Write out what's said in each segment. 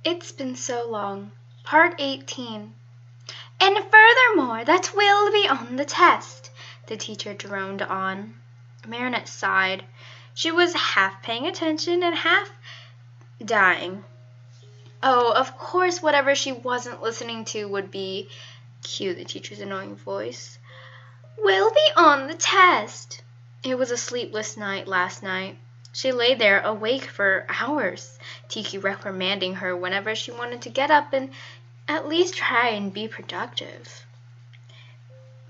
It's been so long. Part 18. And furthermore, that will be on the test, the teacher droned on. Marinette sighed. She was half paying attention and half dying. Oh, of course, whatever she wasn't listening to would be, cue the teacher's annoying voice, will be on the test. It was a sleepless night last night. She lay there awake for hours, Tiki reprimanding her whenever she wanted to get up and at least try and be productive.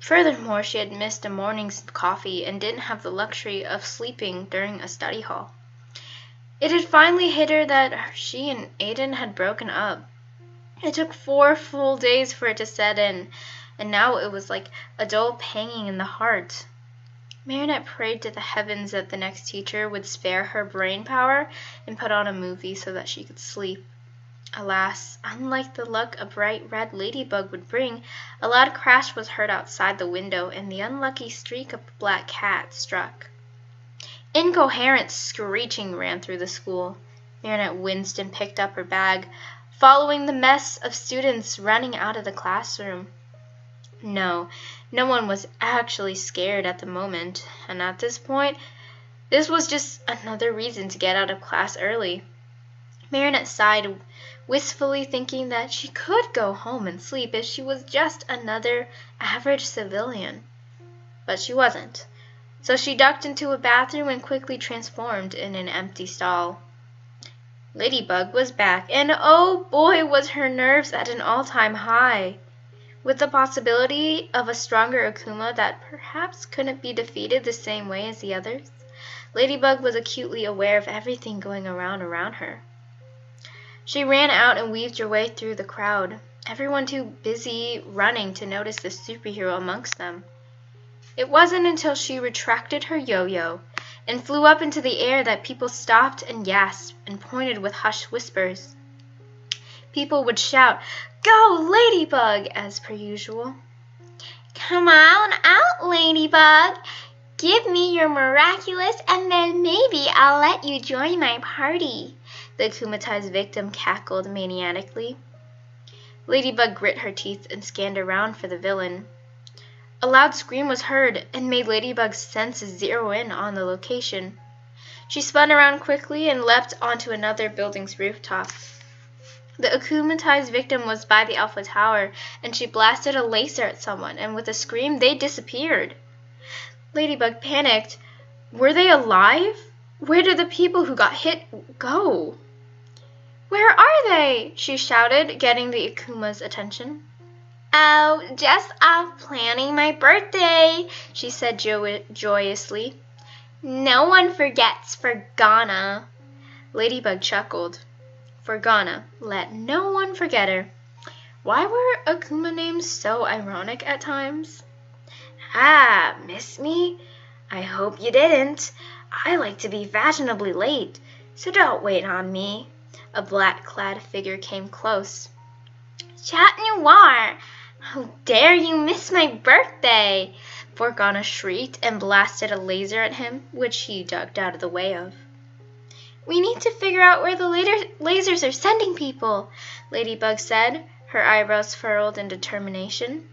Furthermore, she had missed a morning's coffee and didn't have the luxury of sleeping during a study hall. It had finally hit her that she and Aiden had broken up. It took 4 full days for it to set in, and now it was like a dull panging in the heart. Marinette prayed to the heavens that the next teacher would spare her brain power and put on a movie so that she could sleep. Alas, unlike the luck a bright red ladybug would bring, a loud crash was heard outside the window, and the unlucky streak of a black cat struck. Incoherent screeching ran through the school. Marinette winced and picked up her bag, following the mess of students running out of the classroom. No one was actually scared at the moment, and at this point, this was just another reason to get out of class early. Marinette sighed wistfully, thinking that she could go home and sleep if she was just another average civilian. But she wasn't. So she ducked into a bathroom and quickly transformed in an empty stall. Ladybug was back, and oh boy, was her nerves at an all-time high. With the possibility of a stronger Akuma that perhaps couldn't be defeated the same way as the others, Ladybug was acutely aware of everything going around her. She ran out and weaved her way through the crowd, everyone too busy running to notice the superhero amongst them. It wasn't until she retracted her yo-yo and flew up into the air that people stopped and gasped and pointed with hushed whispers. People would shout, "Go, Ladybug!" as per usual. "Come on out, Ladybug! Give me your miraculous and then maybe I'll let you join my party," the akumatized victim cackled maniacally. Ladybug grit her teeth and scanned around for the villain. A loud scream was heard and made Ladybug's senses zero in on the location. She spun around quickly and leapt onto another building's rooftop. The akumatized victim was by the Alpha Tower, and she blasted a laser at someone, and with a scream, they disappeared. Ladybug panicked. Were they alive? Where did the people who got hit go? "Where are they?" she shouted, getting the Akuma's attention. "Oh, just off planning my birthday," she said joyously. "No one forgets Fergana." Ladybug chuckled. Fergana, let no one forget her. Why were Akuma names so ironic at times? "Ah, miss me? I hope you didn't. I like to be fashionably late, so don't wait on me." A black-clad figure came close. "Chat Noir! How dare you miss my birthday!" Fergana shrieked and blasted a laser at him, which he ducked out of the way of. "We need to figure out where the lasers are sending people," Ladybug said, her eyebrows furrowed in determination.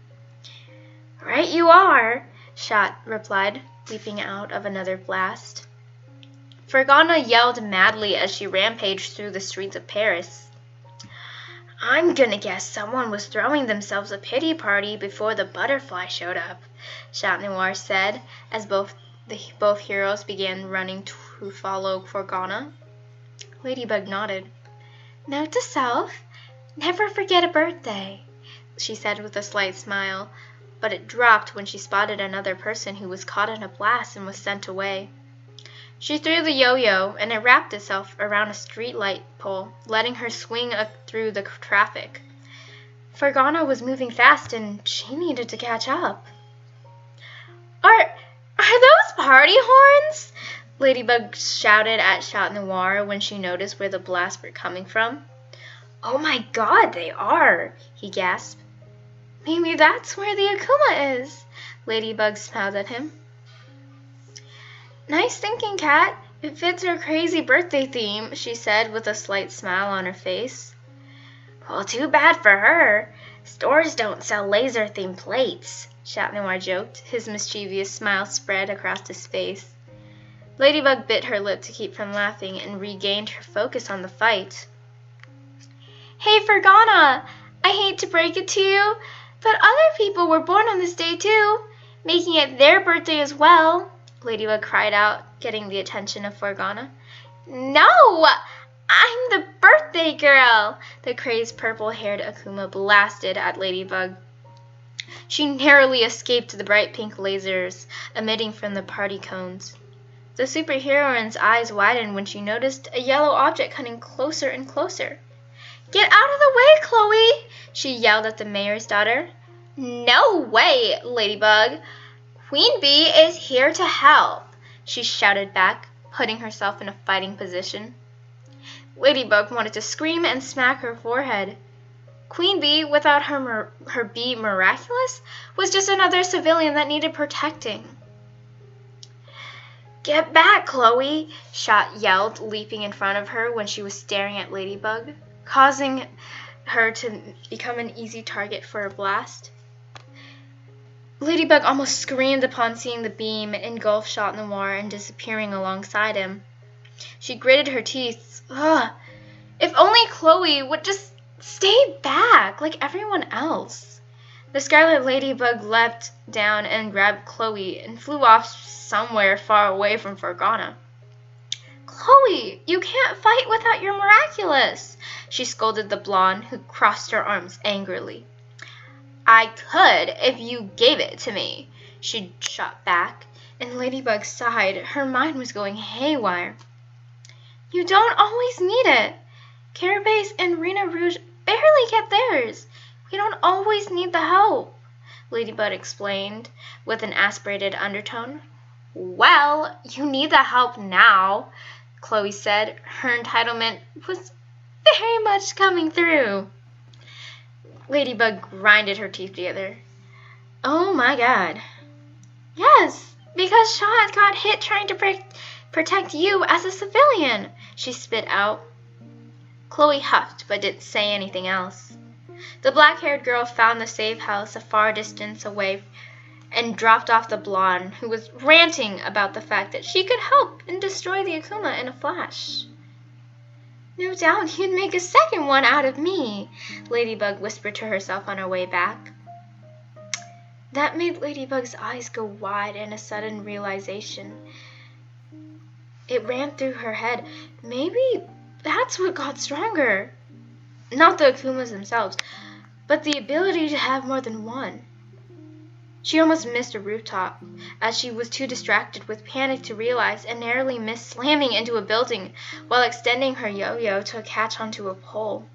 "Right you are," Shot replied, leaping out of another blast. Fergana yelled madly as she rampaged through the streets of Paris. "I'm gonna guess someone was throwing themselves a pity party before the butterfly showed up," Chat Noir said, as both heroes began running to follow Fergana. Ladybug nodded. "Note to self, never forget a birthday," she said with a slight smile, but it dropped when she spotted another person who was caught in a blast and was sent away. She threw the yo-yo, and it wrapped itself around a street light pole, letting her swing through the traffic. Fergana was moving fast, and she needed to catch up. Are those party horns?" Ladybug shouted at Chat Noir when she noticed where the blasts were coming from. "Oh my god, they are!" he gasped. "Maybe that's where the Akuma is," Ladybug smiled at him. "Nice thinking, Cat. It fits her crazy birthday theme," she said with a slight smile on her face. Well, too bad for her. Stores don't sell laser-themed plates, Chat Noir joked, his mischievous smile spread across his face. Ladybug bit her lip to keep from laughing and regained her focus on the fight. Hey, Fergana! I hate to break it to you, but other people were born on this day too, making it their birthday as well, Ladybug cried out, getting the attention of Fergana. No! I'm the birthday girl! The crazed purple-haired Akuma blasted at Ladybug. She narrowly escaped the bright pink lasers emitting from the party cones. The superheroine's eyes widened when she noticed a yellow object coming closer and closer. Get out of the way, Chloe! She yelled at the mayor's daughter. No way, Ladybug! Queen Bee is here to help, she shouted back, putting herself in a fighting position. Ladybug wanted to scream and smack her forehead. Queen Bee, without her bee Miraculous, was just another civilian that needed protecting. Get back, Chloe! Shot yelled, leaping in front of her when she was staring at Ladybug, causing her to become an easy target for a blast. Ladybug almost screamed upon seeing the beam engulf Chat Noir and disappearing alongside him. She gritted her teeth. Ugh! If only Chloe would just stay back like everyone else. The Scarlet Ladybug leapt down and grabbed Chloe and flew off somewhere far away from Fergana. Chloe, you can't fight without your Miraculous, she scolded the blonde, who crossed her arms angrily. I could if you gave it to me, she shot back, and Ladybug sighed. Her mind was going haywire. You don't always need it. Carapace and Rena Rouge barely get theirs. We don't always need the help, Ladybug explained with an aspirated undertone. Well, you need the help now, Chloe said. Her entitlement was very much coming through. Ladybug grinded her teeth together. Oh my god. Yes, because Chat got hit trying to protect you as a civilian, she spit out. Chloe huffed but didn't say anything else. The black-haired girl found the safe house a far distance away and dropped off the blonde, who was ranting about the fact that she could help and destroy the Akuma in a flash. No doubt you'd make a second one out of me, Ladybug whispered to herself on her way back. That made Ladybug's eyes go wide in a sudden realization. It ran through her head. Maybe that's what got stronger. Not the Akumas themselves, but the ability to have more than one. She almost missed a rooftop, as she was too distracted with panic to realize, and narrowly missed slamming into a building while extending her yo-yo to catch onto a pole.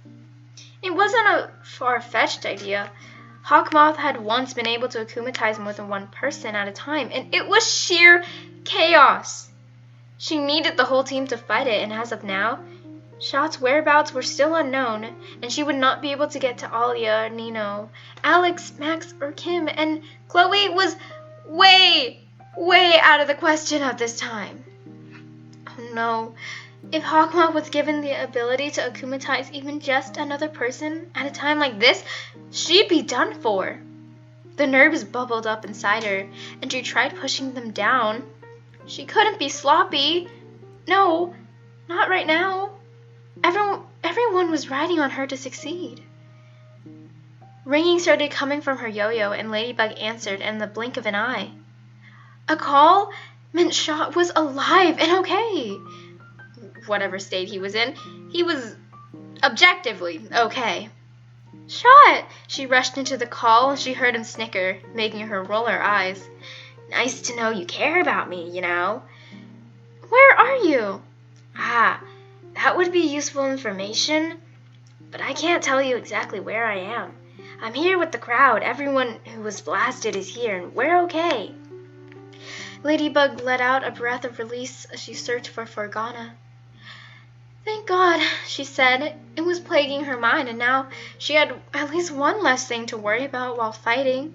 It wasn't a far-fetched idea. Hawkmoth had once been able to akumatize more than one person at a time, and it was sheer chaos. She needed the whole team to fight it, and as of now, Chat's whereabouts were still unknown, and she would not be able to get to Alia, Nino, Alex, Max, or Kim, and Chloe was way out of the question at this time. Oh no, if Hawkmoth was given the ability to akumatize even just another person at a time like this, she'd be done for. The nerves bubbled up inside her, and she tried pushing them down. She couldn't be sloppy. No, not right now. Everyone was riding on her to succeed. Ringing started coming from her yo-yo, and Ladybug answered in the blink of an eye. A call meant Chat was alive and okay. Whatever state he was in, he was objectively okay. Chat! She rushed into the call, and she heard him snicker, making her roll her eyes. Nice to know you care about me, you know. Where are you? That would be useful information, but I can't tell you exactly where I am. I'm here with the crowd. Everyone who was blasted is here, and we're okay. Ladybug let out a breath of release as she searched for Fergana. Thank God, she said. It was plaguing her mind, and now she had at least one less thing to worry about while fighting.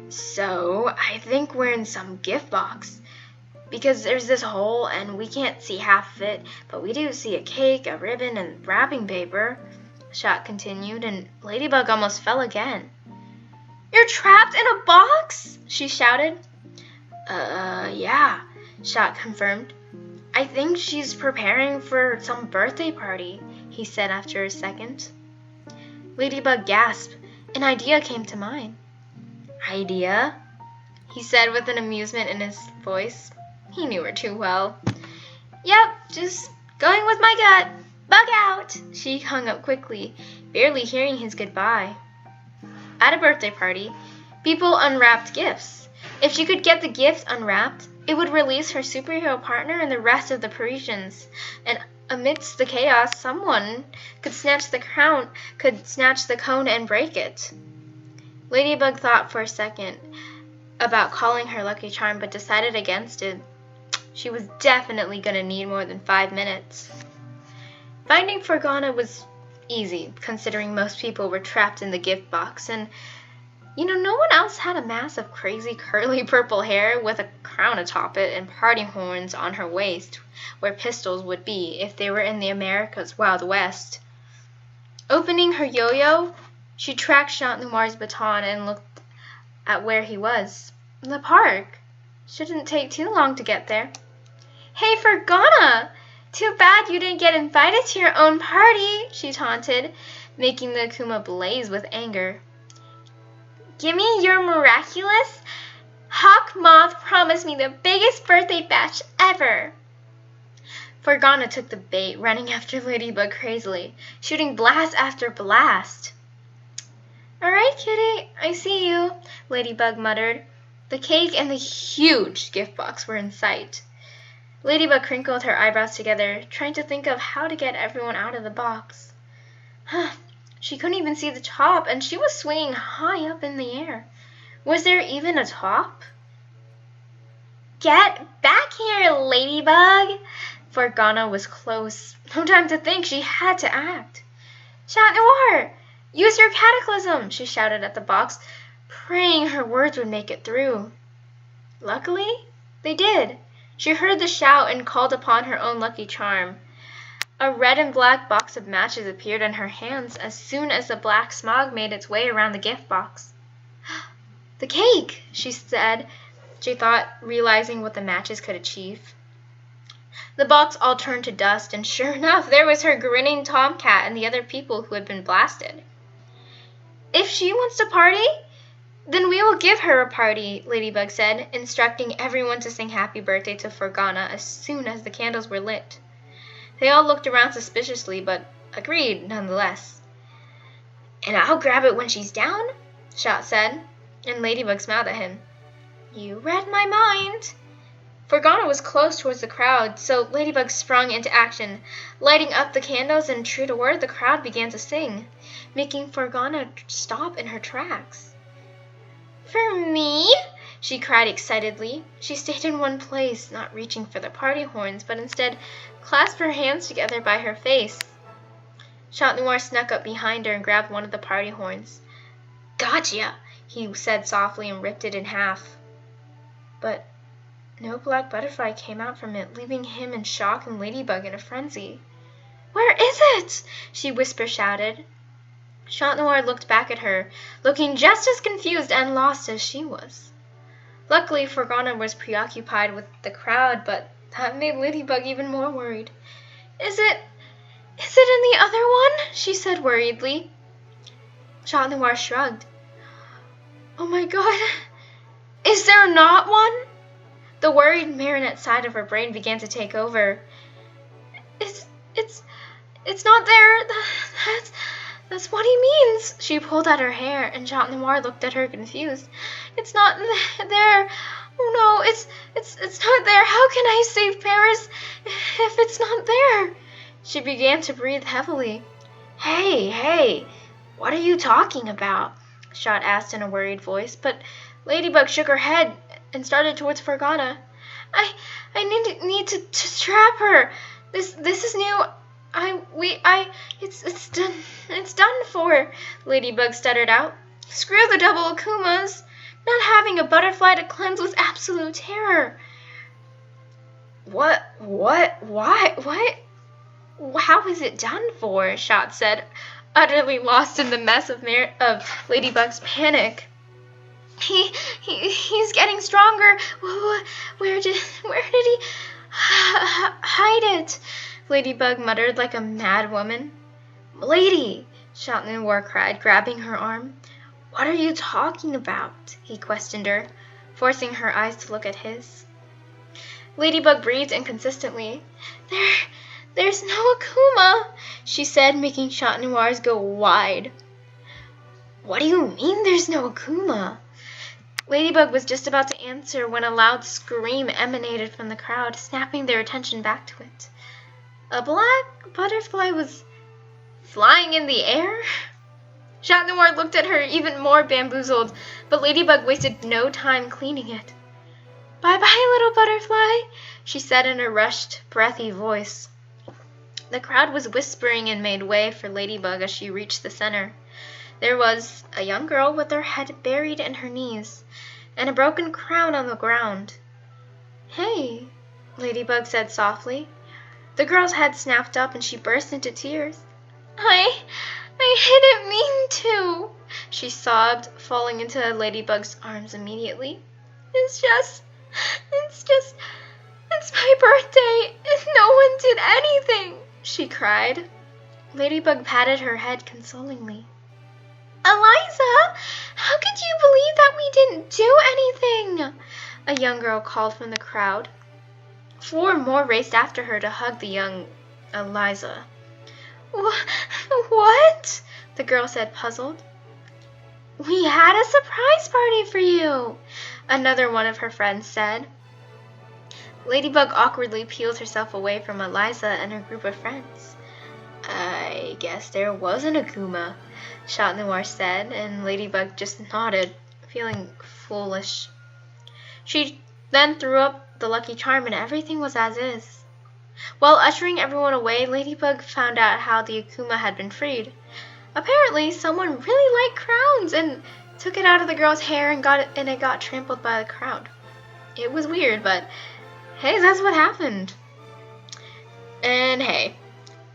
So, I think we're in some gift box. Because there's this hole, and we can't see half of it, but we do see a cake, a ribbon, and wrapping paper. Shot continued, and Ladybug almost fell again. "You're trapped in a box?" she shouted. Yeah," Shot confirmed. "I think she's preparing for some birthday party," he said after a second. Ladybug gasped. An idea came to mind. "Idea?" he said with an amusement in his voice. He knew her too well. "Yep, just going with my gut. Bug out!" She hung up quickly, barely hearing his goodbye. At a birthday party, people unwrapped gifts. If she could get the gift unwrapped, it would release her superhero partner and the rest of the Parisians, and amidst the chaos, someone could snatch the cone and break it. Ladybug thought for a second about calling her lucky charm, but decided against it. She was definitely going to need more than 5 minutes. Finding Fergana was easy, considering most people were trapped in the gift box, and no one else had a mass of crazy curly purple hair with a crown atop it and party horns on her waist, where pistols would be if they were in the America's Wild West. Opening her yo-yo, she tracked Chat Noir's baton and looked at where he was. The park. Shouldn't take too long to get there. "Hey, Fergana! Too bad you didn't get invited to your own party," she taunted, making the Akuma blaze with anger. "Gimme your Miraculous? Hawk Moth promised me the biggest birthday bash ever." Fergana took the bait, running after Ladybug crazily, shooting blast after blast. "All right, kitty, I see you," Ladybug muttered. The cake and the huge gift box were in sight. Ladybug crinkled her eyebrows together, trying to think of how to get everyone out of the box. She couldn't even see the top, and she was swinging high up in the air. Was there even a top? "Get back here, Ladybug!" Fergana was close. No time to think, she had to act. "Chat Noir! Use your cataclysm!" she shouted at the box, praying her words would make it through. Luckily, they did. She heard the shout and called upon her own lucky charm. A red and black box of matches appeared in her hands as soon as the black smog made its way around the gift box. "The cake!" she said, she thought, realizing what the matches could achieve. The box all turned to dust, and sure enough, there was her grinning tomcat and the other people who had been blasted. "If she wants to party, then we will give her a party," Ladybug said, instructing everyone to sing happy birthday to Fergana as soon as the candles were lit. They all looked around suspiciously, but agreed nonetheless. "And I'll grab it when she's down," Shot said, and Ladybug smiled at him. "You read my mind." Fergana was close towards the crowd, so Ladybug sprung into action, lighting up the candles, and true to word, the crowd began to sing, making Fergana stop in her tracks. "For me?" she cried excitedly. She stayed in one place, not reaching for the party horns, but instead clasped her hands together by her face. Chat Noir snuck up behind her and grabbed one of the party horns. "Gotcha!" he said softly and ripped it in half. But no black butterfly came out from it, leaving him in shock and Ladybug in a frenzy. "Where is it?" she whisper-shouted. Chat Noir looked back at her, looking just as confused and lost as she was. Luckily, Fergana was preoccupied with the crowd, but that made Ladybug even more worried. Is it in the other one?" she said worriedly. Chat Noir shrugged. "Oh my god, is there not one?" The worried marionette side of her brain began to take over. It's not there. That's what he means." She pulled at her hair, and Chat Noir looked at her confused. "It's not there. Oh no, it's not there. How can I save Paris if it's not there?" She began to breathe heavily. Hey, what are you talking about?" Shot asked in a worried voice, but Ladybug shook her head and started towards Fergana. I need to trap her. This is new. It's done for," Ladybug stuttered out. "Screw the double Akumas. Not having a butterfly to cleanse was absolute terror." What? How is it done for?" Shot said, utterly lost in the mess of Ladybug's panic. He's getting stronger. Where did he hide it? Ladybug muttered like a mad woman. Lady, Chat Noir cried, grabbing her arm. What are you talking about? He questioned her, forcing her eyes to look at his. Ladybug breathed inconsistently. There's no Akuma, she said, making Chat Noir's go wide. What do you mean there's no Akuma? Ladybug was just about to answer when a loud scream emanated from the crowd, snapping their attention back to it. A black butterfly was flying in the air? Chat Noir looked at her even more bamboozled, but Ladybug wasted no time cleaning it. Bye-bye, little butterfly, she said in a rushed, breathy voice. The crowd was whispering and made way for Ladybug as she reached the center. There was a young girl with her head buried in her knees, and a broken crown on the ground. Hey, Ladybug said softly. The girl's head snapped up and she burst into tears. I didn't mean to, she sobbed, falling into Ladybug's arms immediately. It's my birthday and no one did anything, she cried. Ladybug patted her head consolingly. Eliza, how could you believe that we didn't do anything? A young girl called from the crowd. 4 more raced after her to hug the young Eliza. What? The girl said, puzzled. We had a surprise party for you, another one of her friends said. Ladybug awkwardly peeled herself away from Eliza and her group of friends. I guess there was an Akuma, Chat Noir said, and Ladybug just nodded, feeling foolish. She then threw up the lucky charm and everything was as is. While ushering everyone away, Ladybug found out how the Akuma had been freed. Apparently, someone really liked crowns and took it out of the girl's hair and it got trampled by the crowd. It was weird, but hey, that's what happened. And hey,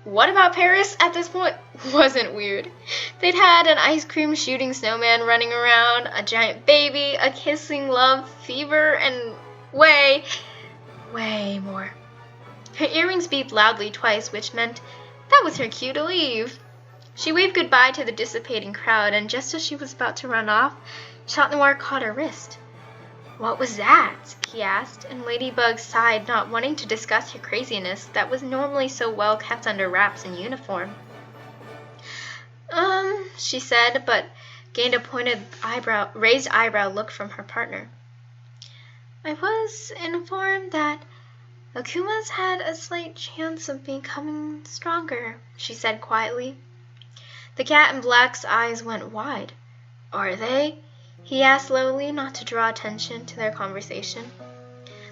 what about Paris at this point wasn't weird. They'd had an ice cream shooting snowman running around, a giant baby, a kissing love fever, and way more. Her earrings beeped loudly twice, which meant that was her cue to leave. She waved goodbye to the dissipating crowd, and just as she was about to run off, Chat Noir caught her wrist. What was that? He asked, and Ladybug sighed, not wanting to discuss her craziness that was normally so well kept under wraps in uniform. She said, but gained a raised eyebrow look from her partner. I was informed that Akumas had a slight chance of becoming stronger, she said quietly. The cat in black's eyes went wide. Are they? He asked slowly, not to draw attention to their conversation.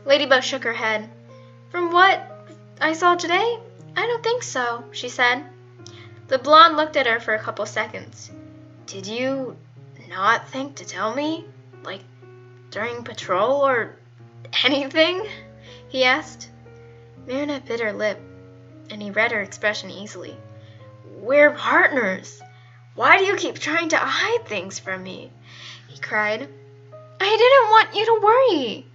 Ladybug shook her head. From what I saw today, I don't think so, she said. The blonde looked at her for a couple seconds. Did you not think to tell me? Like, during patrol or anything? He asked. Marinette bit her lip, and he read her expression easily. We're partners. Why do you keep trying to hide things from me? He cried. I didn't want you to worry.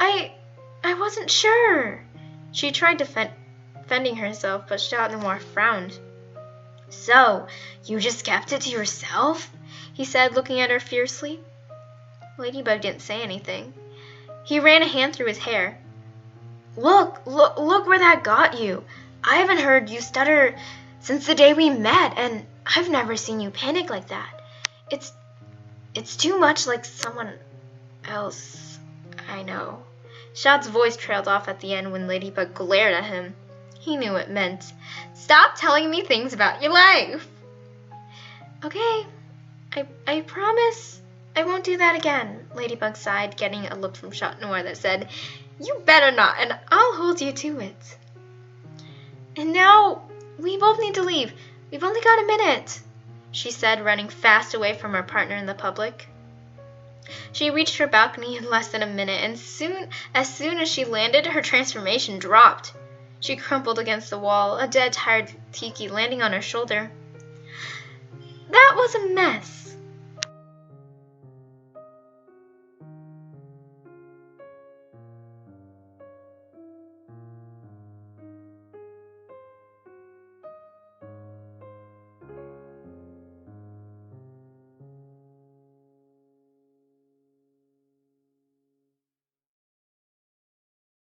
I wasn't sure. She tried defending herself, but Chat Noir frowned. So, you just kept it to yourself? He said, looking at her fiercely. Ladybug didn't say anything. He ran a hand through his hair. Look where that got you. I haven't heard you stutter since the day we met, and I've never seen you panic like that. It's too much like someone else. I know. Chat's voice trailed off at the end when Ladybug glared at him. He knew it meant, stop telling me things about your life. Okay, I promise I won't do that again, Ladybug sighed, getting a look from Chat Noir that said, you better not, and I'll hold you to it. And now, we both need to leave. We've only got a minute, she said, running fast away from her partner in the public. She reached her balcony in less than a minute, and as soon as she landed, her transformation dropped. She crumpled against the wall, a dead, tired Tiki landing on her shoulder. That was a mess.